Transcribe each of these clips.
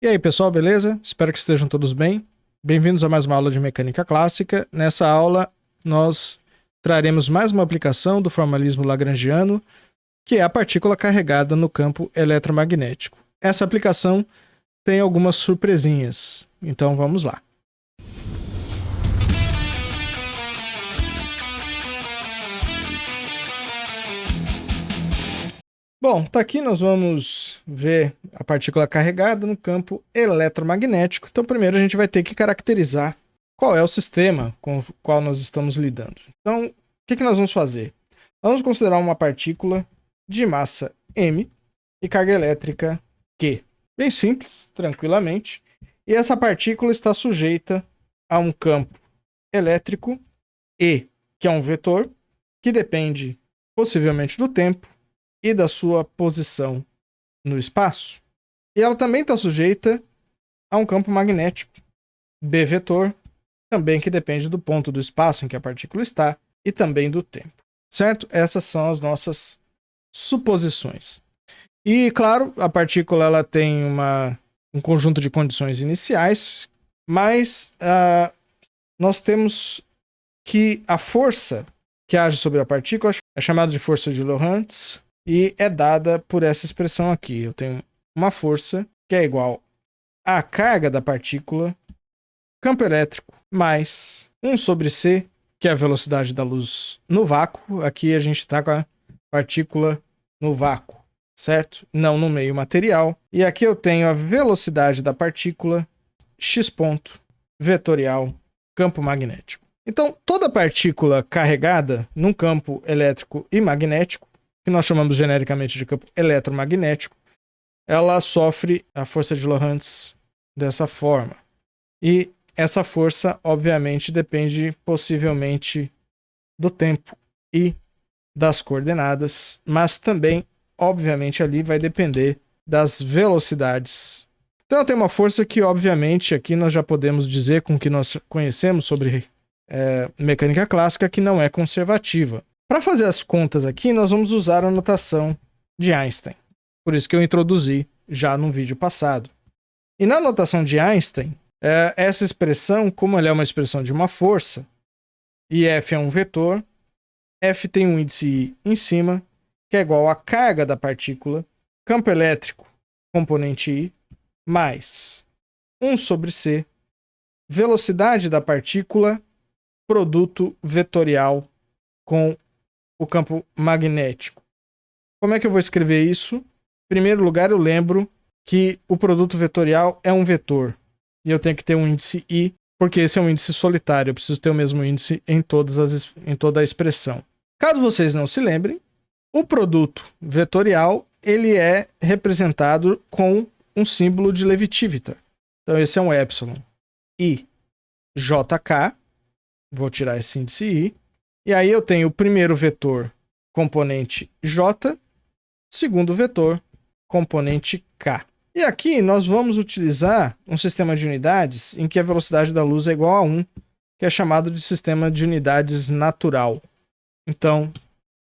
E aí, pessoal, beleza? Espero que estejam todos bem. Bem-vindos a mais uma aula de mecânica clássica. Nessa aula, nós traremos mais uma aplicação do formalismo lagrangiano, que é a partícula carregada no campo eletromagnético. Essa aplicação tem algumas surpresinhas, então vamos lá. Bom, tá aqui nós vamos ver a partícula carregada no campo eletromagnético. Então, primeiro a gente vai ter que caracterizar qual é o sistema com o qual nós estamos lidando. Então, o que nós vamos fazer? Nós vamos considerar uma partícula de massa m e carga elétrica q. Bem simples, tranquilamente. E essa partícula está sujeita a um campo elétrico E, que é um vetor, que depende possivelmente do tempo e da sua posição no espaço. E ela também está sujeita a um campo magnético, B vetor, também que depende do ponto do espaço em que a partícula está e também do tempo. Certo? Essas são as nossas suposições. E, claro, a partícula ela tem um conjunto de condições iniciais, mas nós temos que a força que age sobre a partícula é chamada de força de Lorentz, e é dada por essa expressão aqui. Eu tenho uma força que é igual à carga da partícula, campo elétrico, mais 1 sobre c, que é a velocidade da luz no vácuo. Aqui a gente está com a partícula no vácuo, certo? Não no meio material. E aqui eu tenho a velocidade da partícula, x ponto, vetorial, campo magnético. Então, toda partícula carregada num campo elétrico e magnético, que nós chamamos genericamente de campo eletromagnético, ela sofre a força de Lorentz dessa forma. E essa força, obviamente, depende possivelmente do tempo e das coordenadas, mas também, obviamente, ali vai depender das velocidades. Então, eu tenho uma força que, obviamente, aqui nós já podemos dizer com o que nós conhecemos sobre mecânica clássica, que não é conservativa. Para fazer as contas aqui, nós vamos usar a notação de Einstein. Por isso que eu introduzi já no vídeo passado. E na notação de Einstein, essa expressão, como ela é uma expressão de uma força, e F é um vetor, F tem um índice I em cima, que é igual à carga da partícula, campo elétrico, componente I, mais 1 sobre C, velocidade da partícula, produto vetorial com o campo magnético. Como é que eu vou escrever isso? Em primeiro lugar, eu lembro que o produto vetorial é um vetor. E eu tenho que ter um índice I, porque esse é um índice solitário. Eu preciso ter o mesmo índice em toda a expressão. Caso vocês não se lembrem, o produto vetorial ele é representado com um símbolo de Levi-Civita. Então esse é um epsilon. I, JK. Vou tirar esse índice I. E aí eu tenho o primeiro vetor, componente J, segundo vetor, componente K. E aqui nós vamos utilizar um sistema de unidades em que a velocidade da luz é igual a 1, que é chamado de sistema de unidades natural. Então,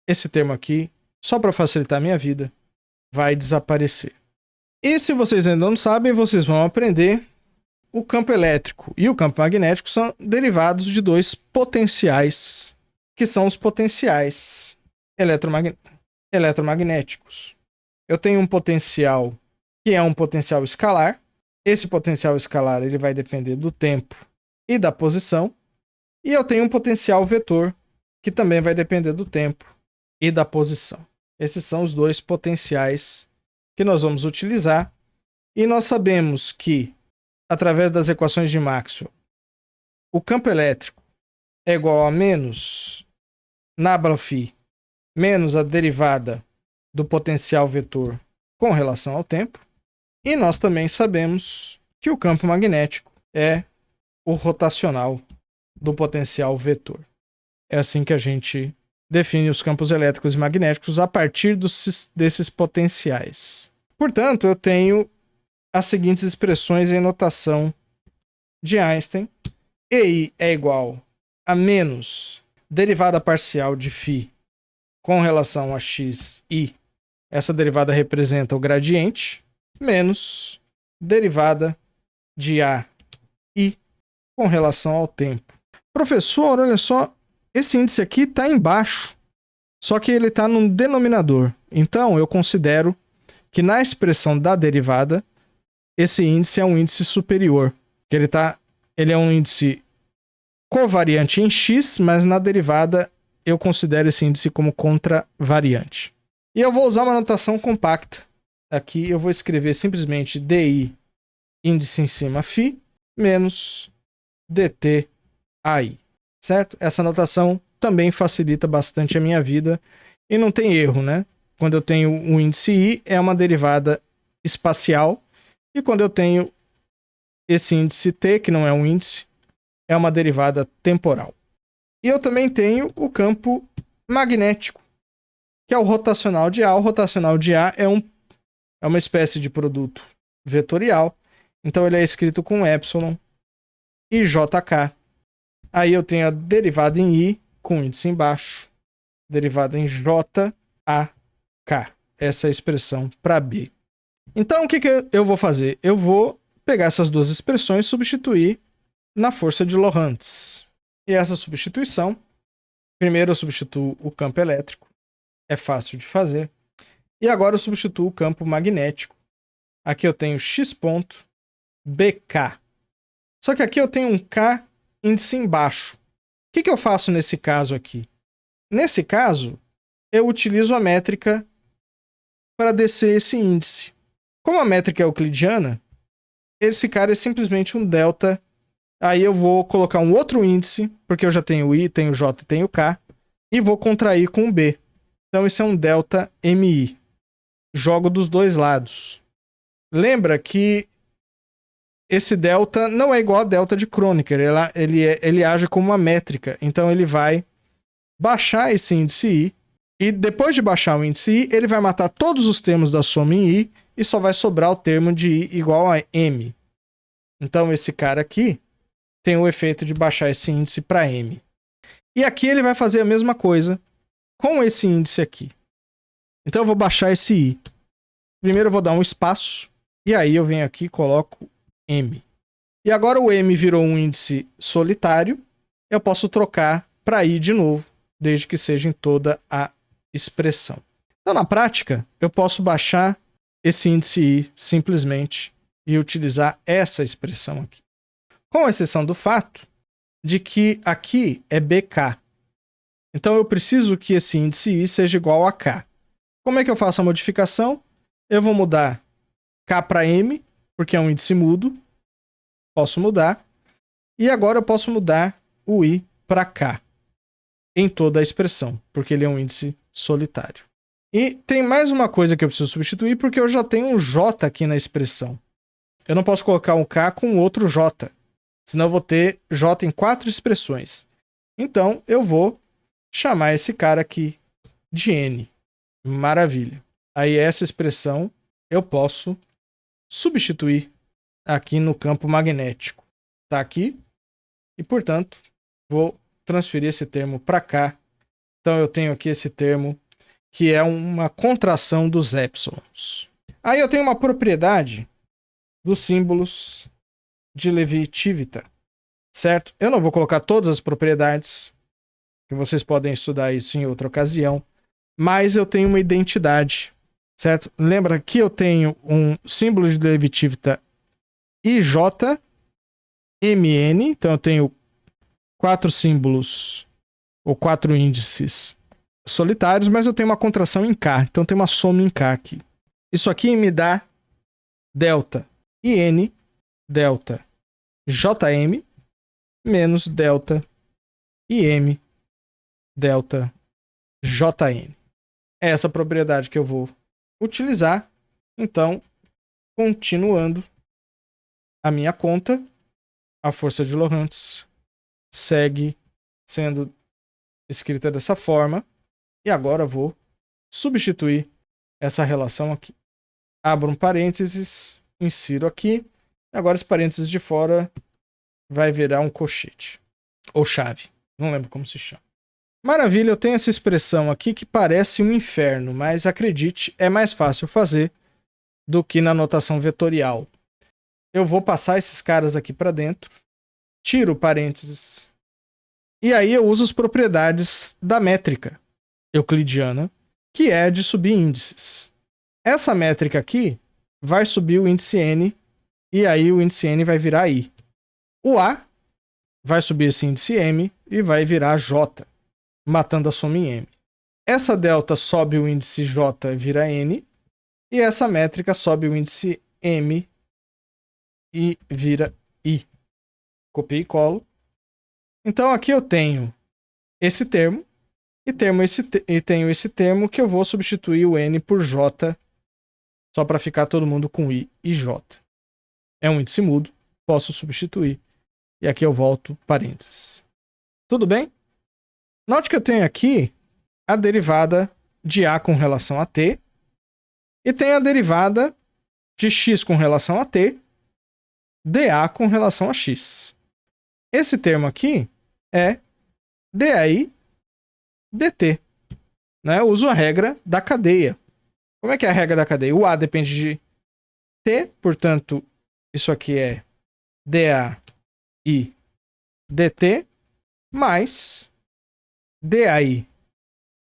esse termo aqui, só para facilitar a minha vida, vai desaparecer. E se vocês ainda não sabem, vocês vão aprender o campo elétrico e o campo magnético são derivados de dois potenciais, que são os potenciais eletromagnéticos. Eu tenho um potencial que é um potencial escalar. Esse potencial escalar ele vai depender do tempo e da posição. E eu tenho um potencial vetor que também vai depender do tempo e da posição. Esses são os dois potenciais que nós vamos utilizar. E nós sabemos que, através das equações de Maxwell, o campo elétrico é igual a menos Nabla-Phi menos a derivada do potencial vetor com relação ao tempo. E nós também sabemos que o campo magnético é o rotacional do potencial vetor. É assim que a gente define os campos elétricos e magnéticos a partir desses potenciais. Portanto, eu tenho as seguintes expressões em notação de Einstein. EI é igual a menos derivada parcial de φ com relação a xi. Essa derivada representa o gradiente, menos derivada de AI com relação ao tempo. Professor, olha só, esse índice aqui está embaixo, só que ele está no denominador. Então, eu considero que na expressão da derivada, esse índice é um índice superior. Que ele é um índice covariante em x, mas na derivada eu considero esse índice como contravariante. E eu vou usar uma notação compacta. Aqui eu vou escrever simplesmente DI, índice em cima φ, menos DT AI. Certo? Essa notação também facilita bastante a minha vida e não tem erro, né? Quando eu tenho um índice I, é uma derivada espacial, e quando eu tenho esse índice T, que não é um índice, é uma derivada temporal. E eu também tenho o campo magnético, que é o rotacional de A. O rotacional de A é uma espécie de produto vetorial, então ele é escrito com epsilon e JK. Aí eu tenho a derivada em I com índice embaixo, derivada em JAK. Essa é a expressão para B. Então o que eu vou fazer? Eu vou pegar essas duas expressões e substituir na força de Lorentz. E essa substituição, primeiro eu substituo o campo elétrico, é fácil de fazer. E agora eu substituo o campo magnético. Aqui eu tenho x ponto BK. Só que aqui eu tenho um K índice embaixo. O que eu faço nesse caso aqui? Nesse caso, eu utilizo a métrica para descer esse índice. Como a métrica é euclidiana, esse cara é simplesmente um delta. Aí eu vou colocar um outro índice, porque eu já tenho I, tenho J e tenho K, e vou contrair com o B. Então isso é um delta MI. Jogo dos dois lados. Lembra que esse delta não é igual a delta de Kronecker, ele age como uma métrica. Então ele vai baixar esse índice I, e depois de baixar o índice I, ele vai matar todos os termos da soma em I, e só vai sobrar o termo de I igual a M. Então esse cara aqui tem o efeito de baixar esse índice para M. E aqui ele vai fazer a mesma coisa com esse índice aqui. Então eu vou baixar esse I. Primeiro eu vou dar um espaço, e aí eu venho aqui e coloco M. E agora o M virou um índice solitário, eu posso trocar para I de novo, desde que seja em toda a expressão. Então na prática, eu posso baixar esse índice I simplesmente e utilizar essa expressão aqui. Com exceção do fato de que aqui é BK. Então eu preciso que esse índice I seja igual a K. Como é que eu faço a modificação? Eu vou mudar K para M, porque é um índice mudo. Posso mudar. E agora eu posso mudar o I para K em toda a expressão, porque ele é um índice solitário. E tem mais uma coisa que eu preciso substituir, porque eu já tenho um J aqui na expressão. Eu não posso colocar um K com outro J, senão eu vou ter J em 4 expressões. Então eu vou chamar esse cara aqui de N. Maravilha. Aí essa expressão eu posso substituir aqui no campo magnético. Está aqui. E, portanto, vou transferir esse termo para cá. Então eu tenho aqui esse termo que é uma contração dos épsilons. Aí eu tenho uma propriedade dos símbolos de Levi-Civita, certo? Eu não vou colocar todas as propriedades, que vocês podem estudar isso em outra ocasião, mas eu tenho uma identidade, certo? Lembra que eu tenho um símbolo de Levi-Civita IJMN, então eu tenho 4 símbolos ou 4 índices solitários, mas eu tenho uma contração em K, então tem uma soma em K aqui. Isso aqui me dá delta IN, delta JM, menos delta IM, delta JN. É essa propriedade que eu vou utilizar. Então, continuando a minha conta, a força de Lorentz segue sendo escrita dessa forma. E agora eu vou substituir essa relação aqui. Abro um parênteses, insiro aqui. Agora esse parênteses de fora vai virar um colchete. Ou chave. Não lembro como se chama. Maravilha, eu tenho essa expressão aqui que parece um inferno, mas acredite, é mais fácil fazer do que na notação vetorial. eu vou passar esses caras aqui para dentro, tiro parênteses, e aí eu uso as propriedades da métrica euclidiana, que é de subir índices. Essa métrica aqui vai subir o índice n, e aí o índice n vai virar i. O a vai subir esse índice m e vai virar j, matando a soma em m. Essa delta sobe o índice j e vira n, e essa métrica sobe o índice m e vira i. Copio e colo. Então aqui eu tenho esse termo, e tenho esse termo que eu vou substituir o n por j, só para ficar todo mundo com i e j. É um índice mudo, posso substituir. E aqui eu volto parênteses. Tudo bem? Note que eu tenho aqui a derivada de a com relação a t, e tenho a derivada de x com relação a t, dA com relação a x. Esse termo aqui é dAi dt. Né? Eu uso a regra da cadeia. Como é que é a regra da cadeia? O a depende de t, portanto, isso aqui é dAi dt mais dAi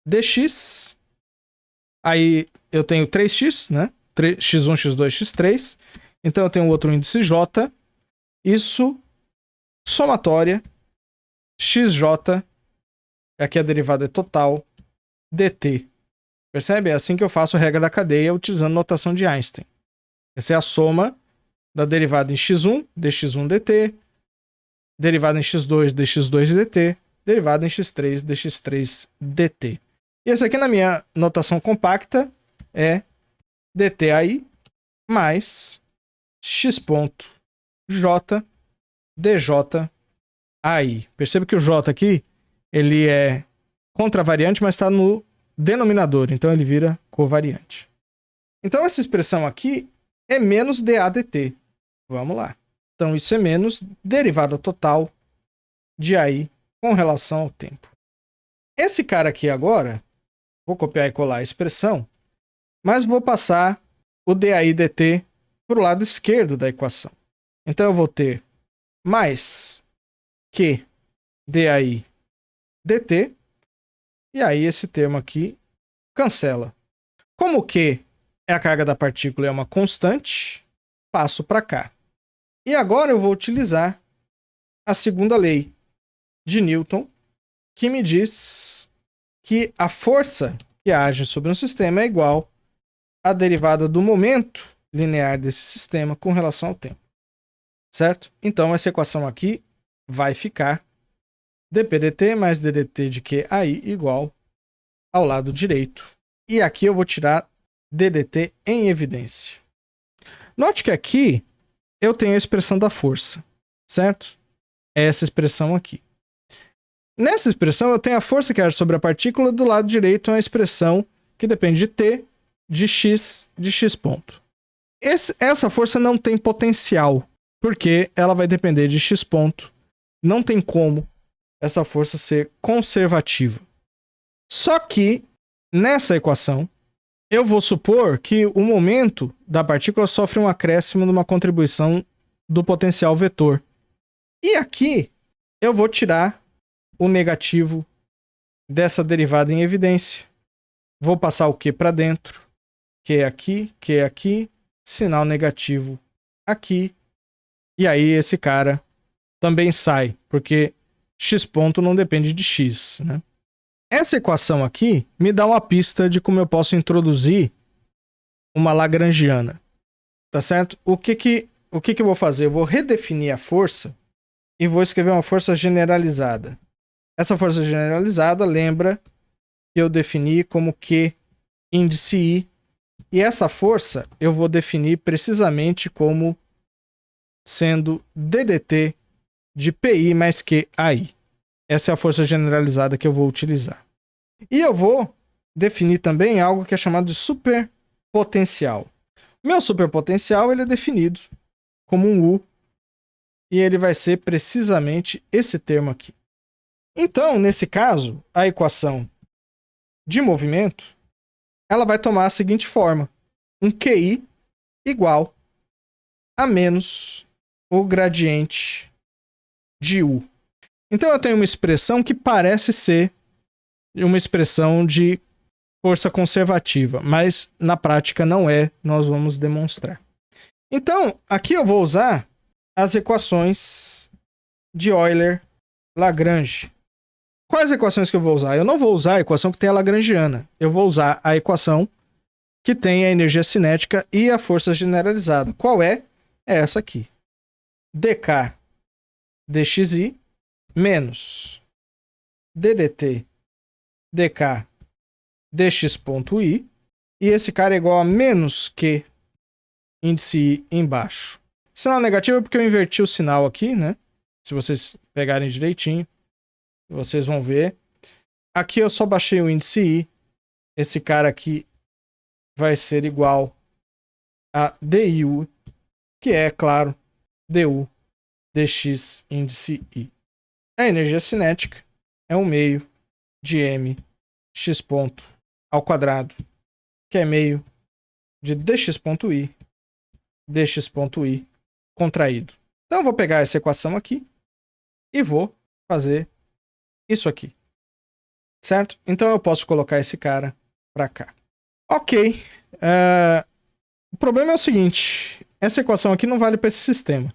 dx. Aí eu tenho 3x, né? x1, x2, x3. Então eu tenho outro índice j. Isso somatória xj, aqui a derivada é total, dt. Percebe? É assim que eu faço a regra da cadeia utilizando notação de Einstein. Essa é a soma da derivada em x1, dx1 dt, derivada em x2, dx2 dt, derivada em x3, dx3 dt. E esse aqui na minha notação compacta é dtai mais x ponto j dj ai. Perceba que o j aqui ele é contravariante, mas está no denominador, então ele vira covariante. Então essa expressão aqui é menos dA dt. Vamos lá. Então isso é menos derivada total de AI com relação ao tempo. Esse cara aqui agora, vou copiar e colar a expressão, mas vou passar o dAi dt para o lado esquerdo da equação. Então eu vou ter mais que dAi dt, e aí esse termo aqui cancela. Como Q é a carga da partícula e é uma constante, passo para cá. E agora eu vou utilizar a segunda lei de Newton, que me diz que a força que age sobre um sistema é igual à derivada do momento linear desse sistema com relação ao tempo. Certo? Então essa equação aqui vai ficar dp dt mais ddt de QAI igual ao lado direito. E aqui eu vou tirar ddt em evidência. Note que aqui eu tenho a expressão da força, certo? É essa expressão aqui. Nessa expressão eu tenho a força que age sobre a partícula, do lado direito é uma expressão que depende de t, de x ponto. Essa força não tem potencial, porque ela vai depender de x ponto. Não tem como essa força ser conservativa. Só que, nessa equação, eu vou supor que o momento da partícula sofre um acréscimo numa contribuição do potencial vetor. E aqui, eu vou tirar o negativo dessa derivada em evidência. Vou passar o Q para dentro. Q aqui, sinal negativo aqui. E aí esse cara também sai, porque x ponto não depende de x, né? Essa equação aqui me dá uma pista de como eu posso introduzir uma lagrangiana. Tá certo? O que eu vou fazer? Eu vou redefinir a força e vou escrever uma força generalizada. Essa força generalizada lembra que eu defini como Q índice I, e essa força eu vou definir precisamente como sendo ddt de PI mais QAI. Essa é a força generalizada que eu vou utilizar. E eu vou definir também algo que é chamado de superpotencial. O meu superpotencial ele é definido como um U, e ele vai ser precisamente esse termo aqui. Então, nesse caso, a equação de movimento ela vai tomar a seguinte forma: um QI igual a menos o gradiente de U. Então eu tenho uma expressão que parece ser uma expressão de força conservativa, mas na prática não é, nós vamos demonstrar. Então, aqui eu vou usar as equações de Euler-Lagrange. Quais equações que eu vou usar? Eu não vou usar a equação que tem a lagrangiana. Eu vou usar a equação que tem a energia cinética e a força generalizada. Qual é? É essa aqui. dk dxi menos ddt dk dx ponto i. E esse cara é igual a menos que índice i embaixo. Sinal negativo é porque eu inverti o sinal aqui, né? Se vocês pegarem direitinho, vocês vão ver. Aqui eu só baixei o índice i. Esse cara aqui vai ser igual a diu, que é, claro, du dx índice i. A energia cinética é 1 meio de m x ponto ao quadrado, que é meio de dx ponto i contraído. Então eu vou pegar essa equação aqui e vou fazer isso aqui. Certo? Então eu posso colocar esse cara para cá. Ok. O problema é o seguinte. Essa equação aqui não vale para esse sistema.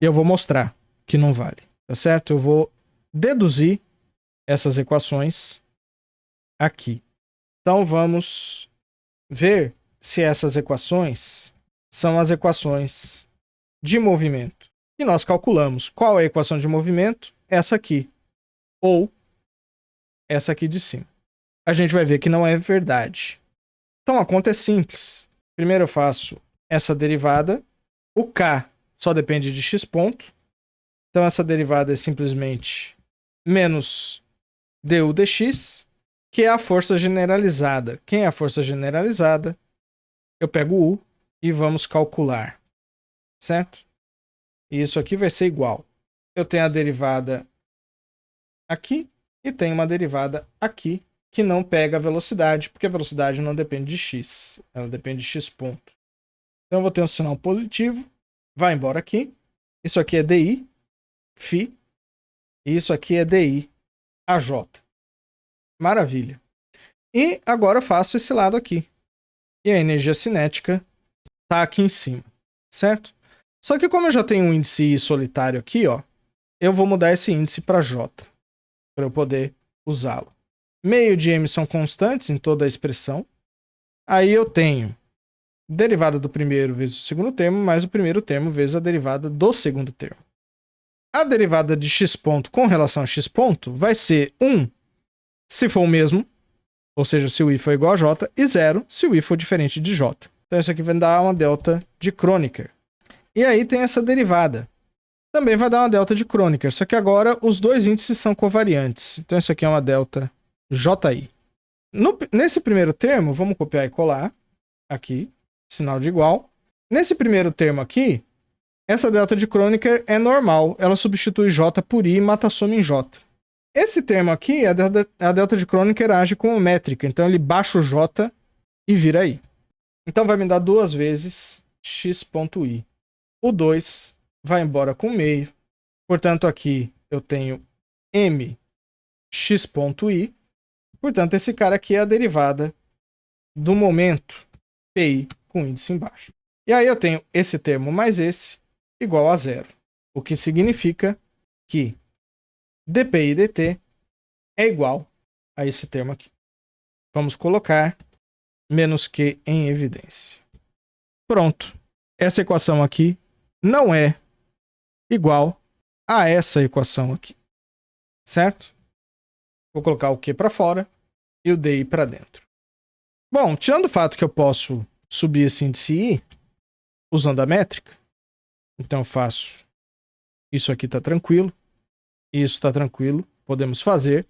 E eu vou mostrar que não vale. Tá certo? Eu vou deduzir essas equações aqui. Então vamos ver se essas equações são as equações de movimento. E nós calculamos qual é a equação de movimento? Essa aqui. Ou essa aqui de cima. A gente vai ver que não é verdade. Então a conta é simples. Primeiro eu faço essa derivada. O k só depende de x ponto. Então essa derivada é simplesmente menos du dx, que é a força generalizada. Quem é a força generalizada? Eu pego o u e vamos calcular. Certo? E isso aqui vai ser igual. Eu tenho a derivada aqui e tenho uma derivada aqui que não pega a velocidade, porque a velocidade não depende de x. Ela depende de x ponto. Então eu vou ter um sinal positivo. Vai embora aqui. Isso aqui é di, φ. E isso aqui é di, aj. Maravilha. E agora eu faço esse lado aqui. E a energia cinética está aqui em cima. Certo? Só que como eu já tenho um índice I solitário aqui, ó, eu vou mudar esse índice para J, para eu poder usá-lo. Meio de m são constantes em toda a expressão. Aí eu tenho derivada do primeiro vezes o segundo termo, mais o primeiro termo vezes a derivada do segundo termo. A derivada de x ponto com relação a x ponto vai ser 1 se for o mesmo, ou seja, se o i for igual a j, e 0 se o i for diferente de j. Então isso aqui vai dar uma delta de Kronecker. E aí tem essa derivada. Também vai dar uma delta de Kronecker, só que agora os dois índices são covariantes. Então isso aqui é uma delta ji. Nesse primeiro termo, vamos copiar e colar. Aqui, sinal de igual. Nesse primeiro termo aqui, essa delta de Kronecker é normal. Ela substitui j por i e mata a soma em j. Esse termo aqui, a delta de Kronecker age como métrica. Então ele baixa o j e vira i. Então vai me dar 2 vezes x.i. O 2 vai embora com meio. Portanto, aqui eu tenho m x.i. Portanto, esse cara aqui é a derivada do momento pi com índice embaixo. E aí eu tenho esse termo mais esse igual a 0. O que significa que dp e dt é igual a esse termo aqui. Vamos colocar menos que em evidência. Pronto. Essa equação aqui não é igual a essa equação aqui. Certo? Vou colocar o Q para fora e o DI para dentro. Bom, tirando o fato que eu posso subir esse índice I usando a métrica, então eu faço isso aqui está tranquilo, isso está tranquilo, podemos fazer.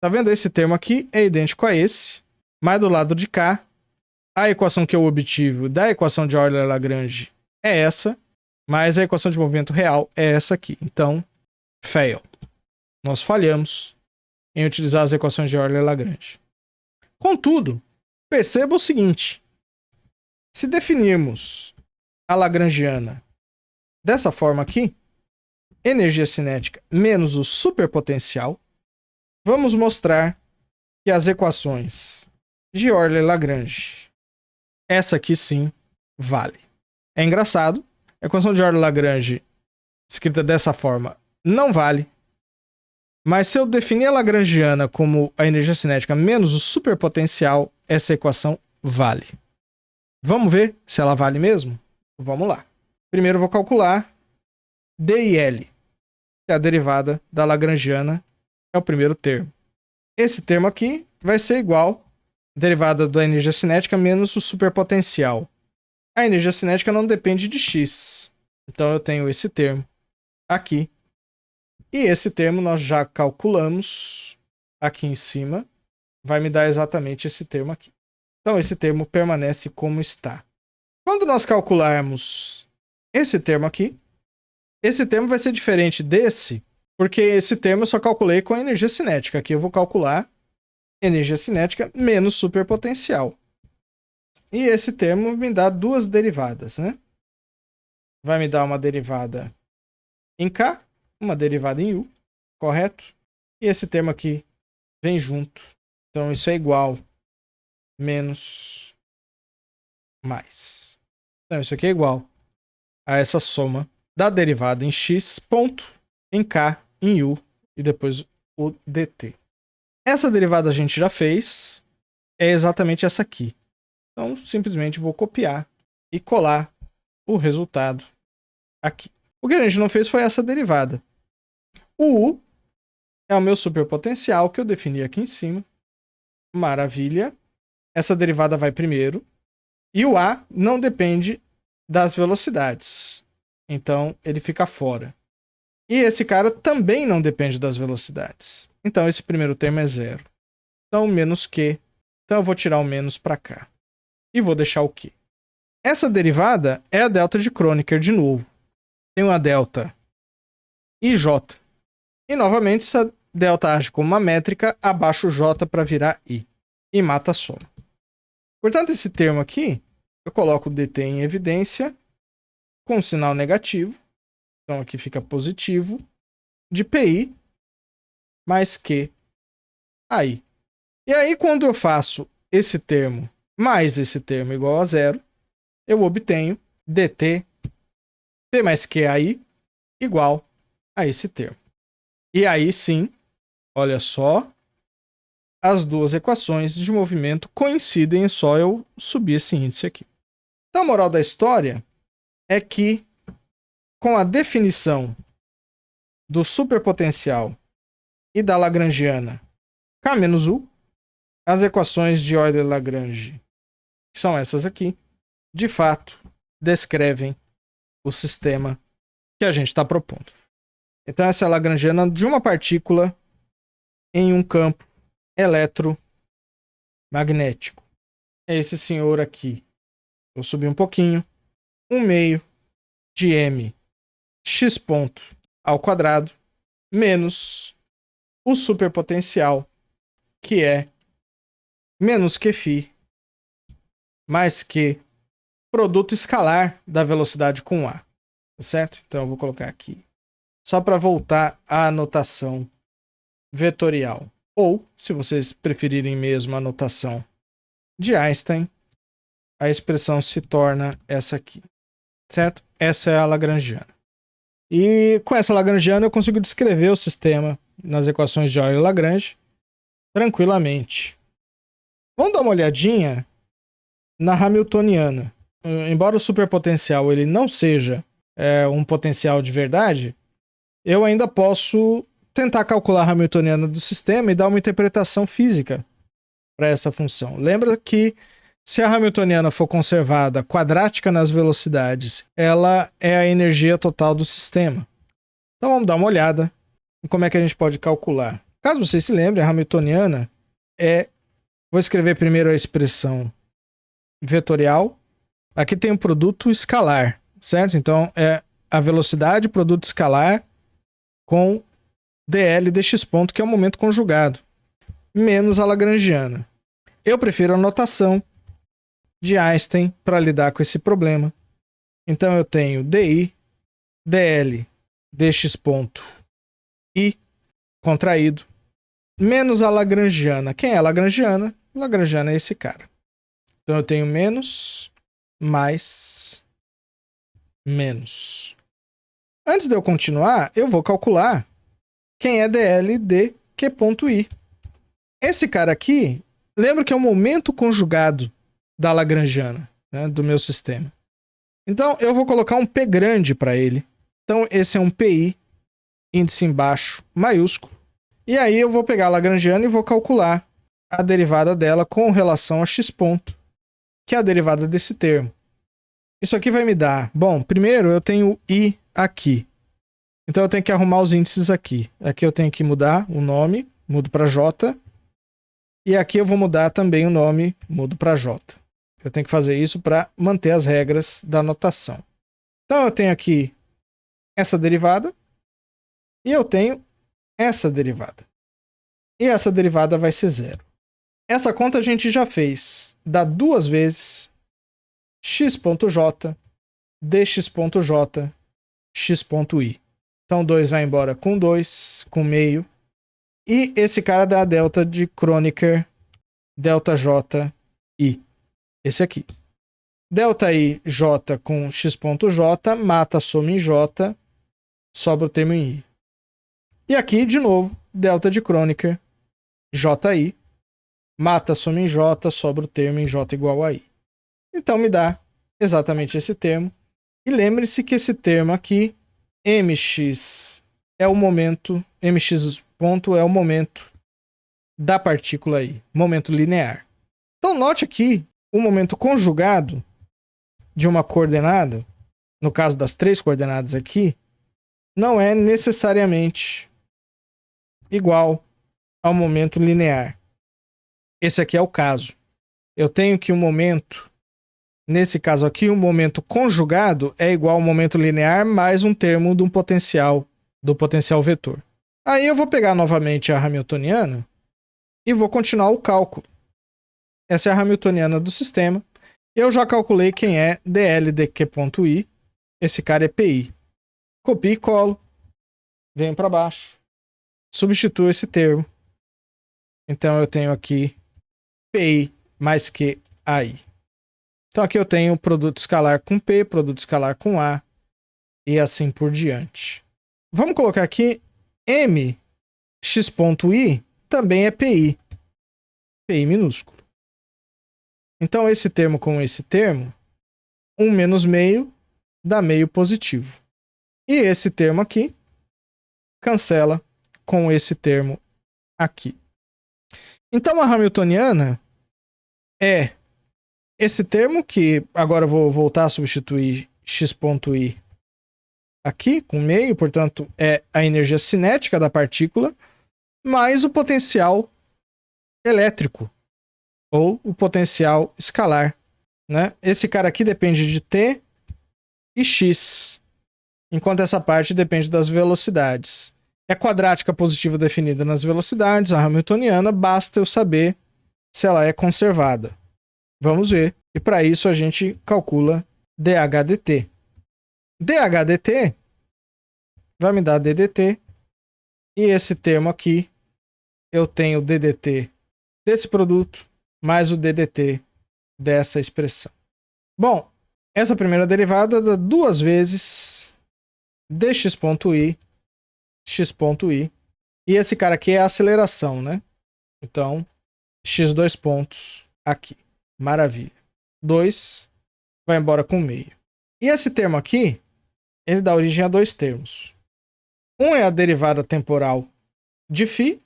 Tá vendo? Esse termo aqui é idêntico a esse, mas do lado de cá, a equação que eu obtive da equação de Euler-Lagrange é essa, mas a equação de movimento real é essa aqui. Então, fail. Nós falhamos em utilizar as equações de Euler-Lagrange. Contudo, perceba o seguinte. Se definirmos a lagrangiana dessa forma aqui, energia cinética menos o superpotencial, vamos mostrar que as equações de Euler-Lagrange, essa aqui sim, vale. É engraçado, a equação de Euler-Lagrange escrita dessa forma não vale, mas se eu definir a lagrangiana como a energia cinética menos o superpotencial, essa equação vale. Vamos ver se ela vale mesmo? Vamos lá. Primeiro eu vou calcular D e L, que é a derivada da lagrangiana, é o primeiro termo. Esse termo aqui vai ser igual à derivada da energia cinética menos o superpotencial. A energia cinética não depende de x, então eu tenho esse termo aqui. E esse termo nós já calculamos aqui em cima, vai me dar exatamente esse termo aqui. Então esse termo permanece como está. Quando nós calcularmos esse termo aqui, esse termo vai ser diferente desse, porque esse termo eu só calculei com a energia cinética. Aqui eu vou calcular energia cinética menos superpotencial. E esse termo me dá duas derivadas, né? Vai me dar uma derivada em K, uma derivada em U, correto? E esse termo aqui vem junto. Então isso é igual menos mais. Então isso aqui é igual a essa soma da derivada em x ponto, em K, em U e depois o dt. Essa derivada a gente já fez, é exatamente essa aqui. Então simplesmente vou copiar e colar o resultado aqui. O que a gente não fez foi essa derivada. O U é o meu superpotencial que eu defini aqui em cima. Maravilha. Essa derivada vai primeiro. E o A não depende das velocidades. Então ele fica fora. E esse cara também não depende das velocidades. Então esse primeiro termo é zero. Então menos Q. Então eu vou tirar o menos para cá. E vou deixar o Q. Essa derivada é a delta de Kronecker de novo. Tem uma delta IJ. E novamente essa delta age como uma métrica, abaixo o J para virar I. E mata a soma. Portanto, esse termo aqui, eu coloco o dt em evidência com um sinal negativo. Então aqui fica positivo de PI mais Q AI. E aí quando eu faço esse termo mais esse termo igual a zero, eu obtenho dt P mais QAI igual a esse termo. E aí sim, olha só, as duas equações de movimento coincidem, é só eu subir esse índice aqui. Então a moral da história é que com a definição do superpotencial e da lagrangiana K menos U, as equações de Euler-Lagrange, que são essas aqui, de fato descrevem o sistema que a gente está propondo. Então essa é a lagrangiana de uma partícula em um campo eletromagnético. É esse senhor aqui. Vou subir um pouquinho. 1/2 de m x ponto ao quadrado menos o superpotencial, que é menos Qφ mais Q, produto escalar da velocidade com A. Tá certo? Então eu vou colocar aqui. Só para voltar à notação vetorial. Ou, se vocês preferirem mesmo a notação de Einstein, a expressão se torna essa aqui. Certo? Essa é a lagrangiana. E com essa lagrangiana eu consigo descrever o sistema nas equações de Euler-Lagrange tranquilamente. Vamos dar uma olhadinha na hamiltoniana. Embora o superpotencial ele não seja um potencial de verdade, eu ainda posso tentar calcular a hamiltoniana do sistema e dar uma interpretação física para essa função. Lembra que se a hamiltoniana for conservada quadrática nas velocidades, ela é a energia total do sistema. Então vamos dar uma olhada em como é que a gente pode calcular. Caso vocês se lembrem, a hamiltoniana é... Vou escrever primeiro a expressão vetorial. Aqui tem um produto escalar, certo? Então é a velocidade produto escalar com dl dx ponto, que é o momento conjugado, menos a lagrangiana. Eu prefiro a notação de Einstein para lidar com esse problema. Então eu tenho DI, DL, dx ponto I contraído, menos a lagrangiana. Quem é a lagrangiana? Lagrangiana é esse cara. Então eu tenho menos, mais, menos. Antes de eu continuar, eu vou calcular quem é DL de Q ponto I. Esse cara aqui, lembra que é o momento conjugado da lagrangiana, né, do meu sistema. Então eu vou colocar um P grande para ele. Então esse é um PI, índice embaixo, maiúsculo. E aí eu vou pegar a lagrangiana e vou calcular a derivada dela com relação a x ponto, que é a derivada desse termo. Isso aqui vai me dar... Bom, primeiro eu tenho I aqui. Então eu tenho que arrumar os índices aqui. Aqui eu tenho que mudar o nome, mudo para J. E aqui eu vou mudar também o nome, mudo para J. Eu tenho que fazer isso para manter as regras da notação. Então eu tenho aqui essa derivada e eu tenho essa derivada. E essa derivada vai ser zero. Essa conta a gente já fez. Dá duas vezes x.j, dx.j, x.i. Então 2 vai embora com 2, com meio. E esse cara dá a delta de Kronecker, delta j, i. Esse aqui. Delta i, j com x.j, mata a soma em j, sobra o termo em i. E aqui, de novo, delta de Kronecker, ji, mata a soma em j, sobra o termo em j igual a i. Então me dá exatamente esse termo. E lembre-se que esse termo aqui, mx é o momento, mx ponto é o momento da partícula i, momento linear. Então note aqui o momento conjugado de uma coordenada, no caso das três coordenadas aqui, não é necessariamente igual ao momento linear. Esse aqui é o caso. Eu tenho que o momento, nesse caso aqui, o momento conjugado é igual ao momento linear mais um termo do potencial vetor. Aí eu vou pegar novamente a Hamiltoniana e vou continuar o cálculo. Essa é a Hamiltoniana do sistema. Eu já calculei quem é DL de Q.I. Esse cara é PI. Copio e colo. Venho para baixo. Substituo esse termo. Então eu tenho aqui PI mais QAI. Então aqui eu tenho produto escalar com P, produto escalar com A e assim por diante. Vamos colocar aqui M x.I também é PI. PI minúsculo. Então esse termo com esse termo, 1 menos meio dá meio positivo. E esse termo aqui cancela com esse termo aqui. Então a Hamiltoniana é esse termo que agora eu vou voltar a substituir x.i aqui com meio, portanto é a energia cinética da partícula mais o potencial elétrico ou o potencial escalar, né? Esse cara aqui depende de t e x, enquanto essa parte depende das velocidades. É quadrática positiva definida nas velocidades, a Hamiltoniana, basta eu saber se ela é conservada. Vamos ver. E para isso a gente calcula dH/dt. dH/dt vai me dar ddt. E esse termo aqui, eu tenho ddt desse produto mais o ddt dessa expressão. Bom, essa primeira derivada dá duas vezes dx.i, x.i. E esse cara aqui é a aceleração, né? Então, x2 pontos aqui. Maravilha. 2 vai embora com meio. E esse termo aqui, ele dá origem a dois termos. Um é a derivada temporal de φ,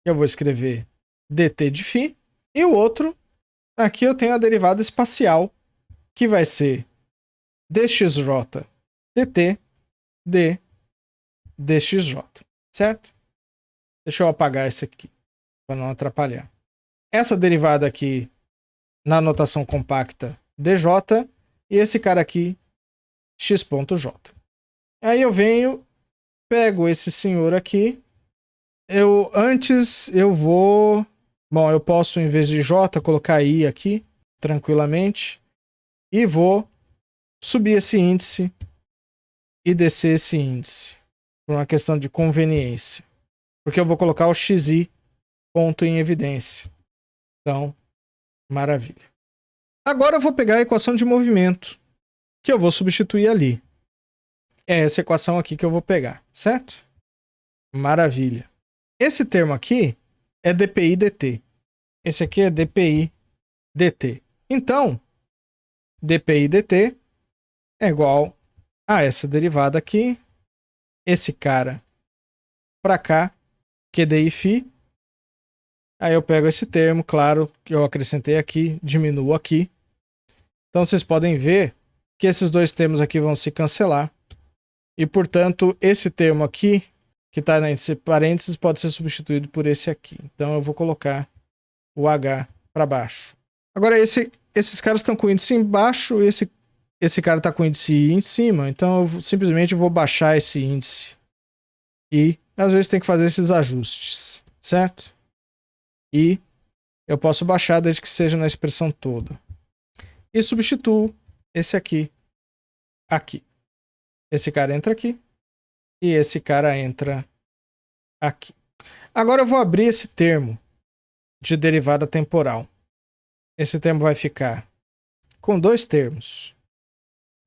eu vou escrever dt de φ, e o outro, aqui eu tenho a derivada espacial, que vai ser dxj dt d dxj, certo? Deixa eu apagar esse aqui, para não atrapalhar. Essa derivada aqui, na notação compacta, dj, e esse cara aqui, x.j. Aí eu venho, pego esse senhor aqui, eu posso, em vez de j, colocar i aqui, tranquilamente, e vou subir esse índice e descer esse índice, por uma questão de conveniência. Porque eu vou colocar o XI ponto em evidência. Então, maravilha. Agora eu vou pegar a equação de movimento, que eu vou substituir ali. É essa equação aqui que eu vou pegar, certo? Maravilha. Esse termo aqui é dpi dt. Esse aqui é dpi dt. Então, dpi dt é igual a essa derivada aqui, esse cara para cá, QDI φ. Aí eu pego esse termo, claro, que eu acrescentei aqui, diminuo aqui. Então vocês podem ver que esses dois termos aqui vão se cancelar. E, portanto, esse termo aqui, que está entre parênteses, pode ser substituído por esse aqui. Então eu vou colocar o H para baixo. Agora, esses caras estão com o índice embaixo, esse cara está com o índice em cima, então eu simplesmente vou baixar esse índice. E, às vezes, tem que fazer esses ajustes, certo? E eu posso baixar desde que seja na expressão toda. E substituo esse aqui. Esse cara entra aqui. E esse cara entra aqui. Agora eu vou abrir esse termo de derivada temporal. Esse termo vai ficar com dois termos.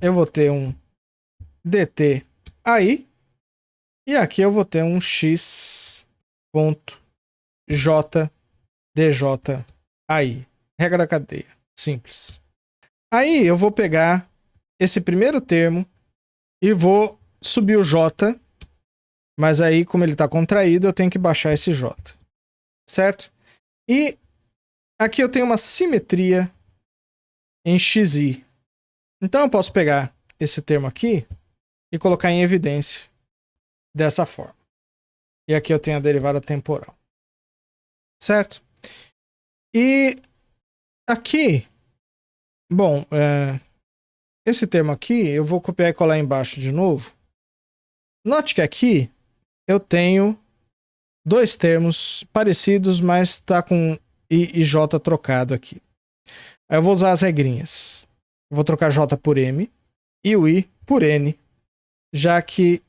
Eu vou ter um dt aí. E aqui eu vou ter um x ponto j dj aí. Regra da cadeia. Simples. Aí eu vou pegar esse primeiro termo e vou subir o j, mas aí, como ele está contraído, eu tenho que baixar esse j, certo? E aqui eu tenho uma simetria em xi. Então eu posso pegar esse termo aqui e colocar em evidência dessa forma. E aqui eu tenho a derivada temporal, certo? E aqui, bom, esse termo aqui eu vou copiar e colar embaixo de novo. Note que aqui eu tenho dois termos parecidos, mas está com I e J trocado aqui. Aí eu vou usar as regrinhas. Eu vou trocar J por M e o I por N, já que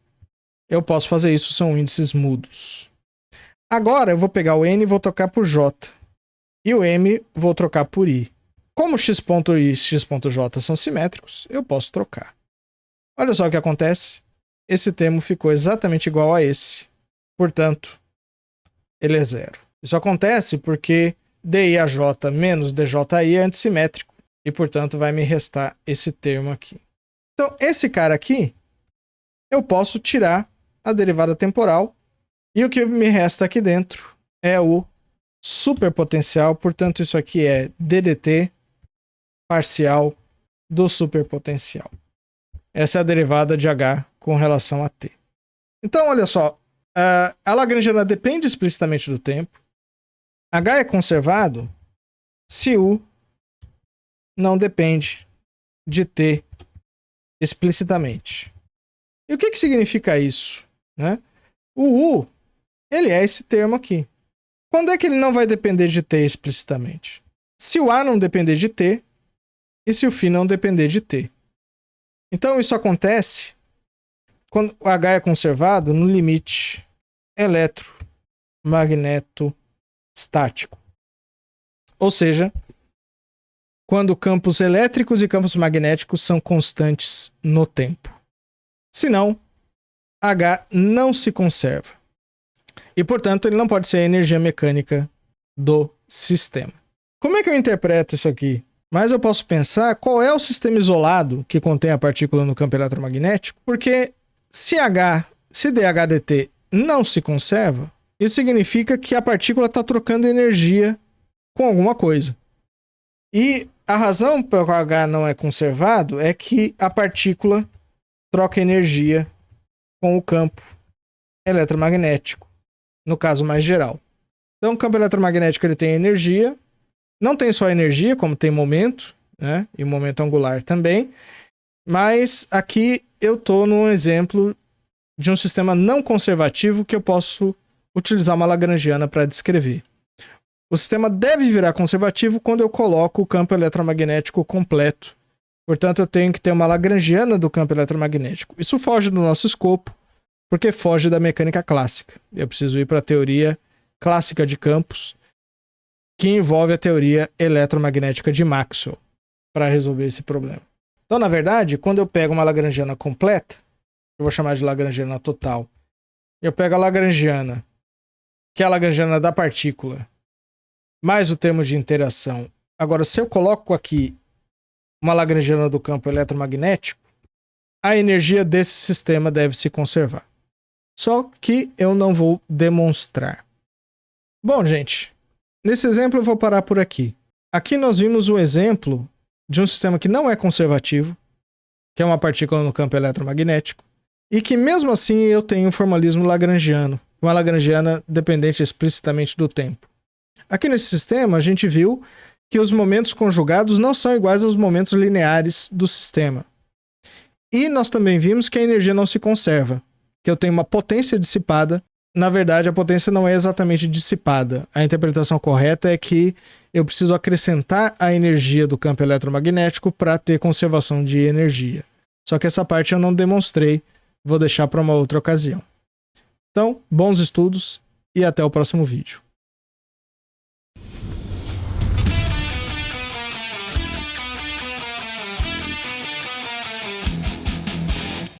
eu posso fazer isso, são índices mudos. Agora eu vou pegar o N e vou trocar por J. E o M vou trocar por I. Como x.i e x.j são simétricos, eu posso trocar. Olha só o que acontece. Esse termo ficou exatamente igual a esse. Portanto, ele é zero. Isso acontece porque DIAJ menos DJI é antissimétrico. E, portanto, vai me restar esse termo aqui. Então, esse cara aqui, eu posso tirar a derivada temporal. E o que me resta aqui dentro é o superpotencial. Portanto, isso aqui é DDT parcial do superpotencial. Essa é a derivada de H com relação a T. Então, olha só. A lagrangiana depende explicitamente do tempo. H é conservado se U não depende de T explicitamente. E o que significa isso? Né? O U, ele é esse termo aqui. Quando é que ele não vai depender de T explicitamente? Se o A não depender de T e se o φ não depender de T. Então isso acontece quando o H é conservado no limite eletromagnetostático. Ou seja, quando campos elétricos e campos magnéticos são constantes no tempo. Senão, H não se conserva. E, portanto, ele não pode ser a energia mecânica do sistema. Como é que eu interpreto isso aqui? Mas eu posso pensar qual é o sistema isolado que contém a partícula no campo eletromagnético, porque se dHdt não se conserva, isso significa que a partícula está trocando energia com alguma coisa. E a razão pela qual H não é conservado é que a partícula troca energia com o campo eletromagnético, no caso mais geral. Então, o campo eletromagnético ele tem energia, não tem só energia, como tem momento, né? E momento angular também, mas aqui eu estou num exemplo de um sistema não conservativo que eu posso utilizar uma lagrangiana para descrever. O sistema deve virar conservativo quando eu coloco o campo eletromagnético completo Portanto, eu tenho que ter uma lagrangiana do campo eletromagnético. Isso foge do nosso escopo, porque foge da mecânica clássica. Eu preciso ir para a teoria clássica de campos, que envolve a teoria eletromagnética de Maxwell, para resolver esse problema. Então, na verdade, quando eu pego uma lagrangiana completa, eu vou chamar de lagrangiana total, eu pego a lagrangiana, que é a lagrangiana da partícula, mais o termo de interação. Agora, se eu coloco aqui uma lagrangiana do campo eletromagnético, a energia desse sistema deve se conservar. Só que eu não vou demonstrar. Bom, gente, nesse exemplo eu vou parar por aqui. Aqui nós vimos um exemplo de um sistema que não é conservativo, que é uma partícula no campo eletromagnético, e que mesmo assim eu tenho um formalismo lagrangiano, uma lagrangiana dependente explicitamente do tempo. Aqui nesse sistema a gente viu que os momentos conjugados não são iguais aos momentos lineares do sistema. E nós também vimos que a energia não se conserva, que eu tenho uma potência dissipada. Na verdade, a potência não é exatamente dissipada. A interpretação correta é que eu preciso acrescentar a energia do campo eletromagnético para ter conservação de energia. Só que essa parte eu não demonstrei, vou deixar para uma outra ocasião. Então, bons estudos e até o próximo vídeo.